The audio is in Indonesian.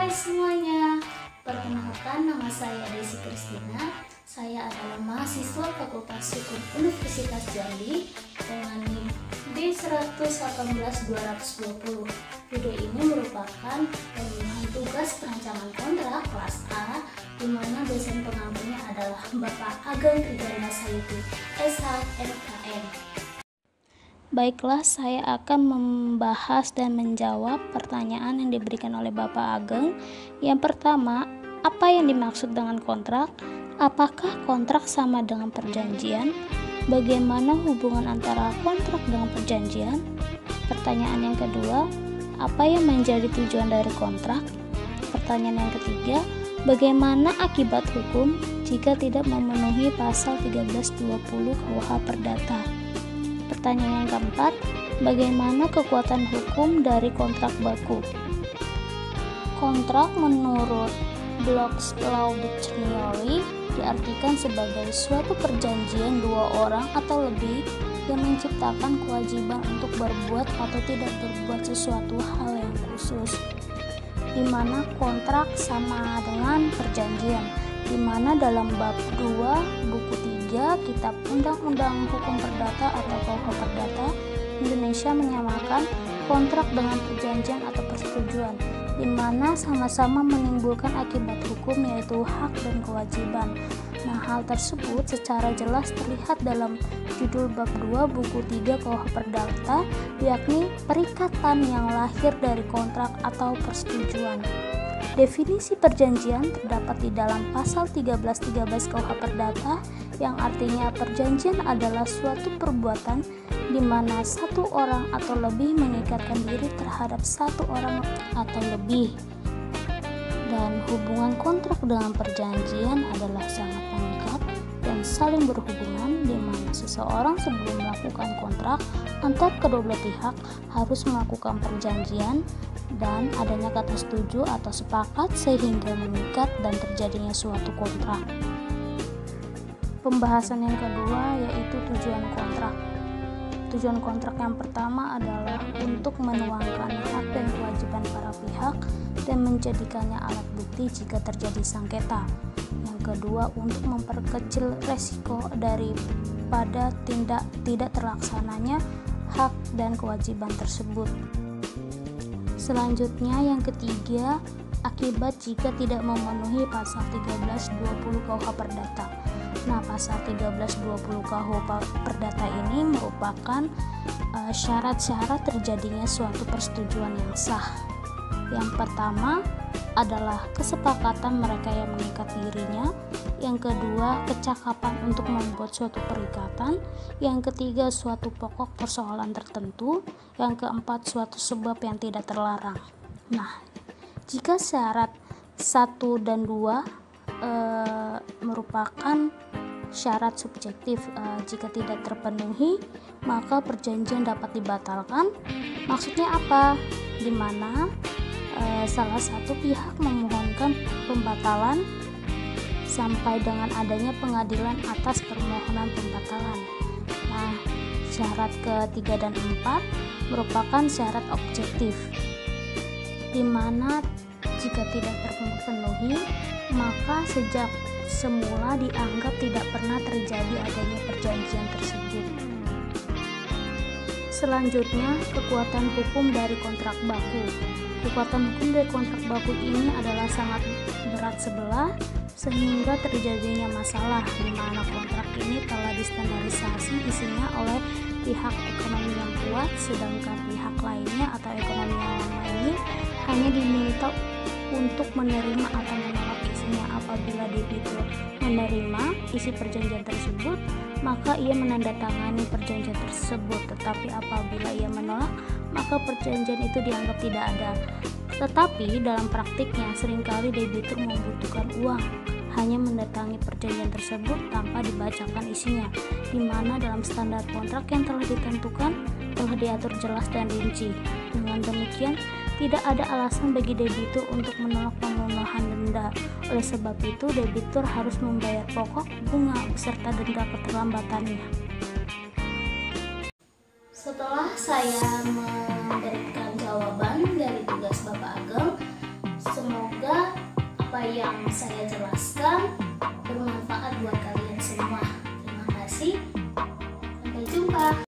Hai semuanya, perkenalkan nama saya Desi Kristina. Saya adalah mahasiswa Fakultas Hukum Universitas Jambi dengan NIM D118220. Video ini merupakan pembunuhan tugas perancangan kontrak kelas A, di mana dosen pengampunya adalah Bapak Ageng Triganda Sayuti, SH MKM. Baiklah, saya akan membahas dan menjawab pertanyaan yang diberikan oleh Bapak Ageng. Yang pertama, apa yang dimaksud dengan kontrak? Apakah kontrak sama dengan perjanjian? Bagaimana hubungan antara kontrak dengan perjanjian? Pertanyaan yang kedua, apa yang menjadi tujuan dari kontrak? Pertanyaan yang ketiga, bagaimana akibat hukum jika tidak memenuhi pasal 1320 KUH Perdata? Pertanyaan yang keempat, bagaimana kekuatan hukum dari kontrak baku? Kontrak menurut Black's Law Dictionary diartikan sebagai suatu perjanjian dua orang atau lebih yang menciptakan kewajiban untuk berbuat atau tidak berbuat sesuatu hal yang khusus, di mana kontrak sama dengan perjanjian, di mana dalam bab 2 buku 3 Kitab Undang-Undang Hukum Perdata atau KUH Perdata Indonesia menyamakan kontrak dengan perjanjian atau persetujuan, di mana sama-sama menimbulkan akibat hukum yaitu hak dan kewajiban. Nah, hal tersebut secara jelas terlihat dalam judul bab 2 buku 3 KUH Perdata, yakni perikatan yang lahir dari kontrak atau persetujuan. Definisi perjanjian terdapat di dalam pasal 1313 KUH Perdata, yang artinya perjanjian adalah suatu perbuatan di mana satu orang atau lebih mengikatkan diri terhadap satu orang atau lebih. Dan hubungan kontrak dengan perjanjian adalah sangat mengikat dan saling berhubungan, di mana seseorang sebelum melakukan kontrak antar kedua belah pihak harus melakukan perjanjian dan adanya kata setuju atau sepakat sehingga mengikat dan terjadinya suatu kontrak. Pembahasan yang kedua yaitu tujuan kontrak. Tujuan kontrak yang pertama adalah untuk menuangkan hak dan kewajiban para pihak dan menjadikannya alat bukti jika terjadi sengketa. Yang kedua, untuk memperkecil resiko daripada tidak terlaksananya hak dan kewajiban tersebut. Selanjutnya yang ketiga, akibat jika tidak memenuhi pasal 1320 KUH Perdata. Nah, pasal 1320 KUH Perdata ini merupakan syarat-syarat terjadinya suatu persetujuan yang sah. Yang pertama adalah kesepakatan mereka yang mengikat dirinya. Yang kedua, kecakapan untuk membuat suatu perikatan. Yang ketiga, suatu pokok persoalan tertentu. Yang keempat, suatu sebab yang tidak terlarang. Nah, jika syarat 1 dan 2 merupakan syarat subjektif, jika tidak terpenuhi maka perjanjian dapat dibatalkan. Maksudnya apa? Di mana salah satu pihak memohonkan pembatalan sampai dengan adanya pengadilan atas permohonan pembatalan. Nah, syarat ketiga dan 4 merupakan syarat objektif, di mana jika tidak terpenuhi maka sejak semula dianggap tidak pernah terjadi adanya perjanjian tersebut. Selanjutnya, kekuatan hukum dari kontrak baku. Kekuatan hukum dari kontrak baku ini adalah sangat berat sebelah sehingga terjadinya masalah di mana kontrak ini telah distandarisasi isinya oleh pihak ekonomi yang kuat, sedangkan pihak lainnya atau ekonomi yang lemah ini hanya diminta untuk menerima atau menolak isinya. Apabila debitur menerima isi perjanjian tersebut, maka ia menandatangani perjanjian tersebut, tetapi apabila ia menolak, maka perjanjian itu dianggap tidak ada. Tetapi dalam praktiknya seringkali debitur membutuhkan uang, hanya mendatangi perjanjian tersebut tanpa dibacakan isinya, di mana dalam standar kontrak yang telah ditentukan telah diatur jelas dan rinci. Dengan demikian, tidak ada alasan bagi debitur untuk menolak pemenuhan denda. Oleh sebab itu, debitur harus membayar pokok, bunga, beserta denda keterlambatannya. Setelah saya memberikan jawaban dari tugas Bapak Ageng, semoga apa yang saya jelaskan bermanfaat buat kalian semua. Terima kasih.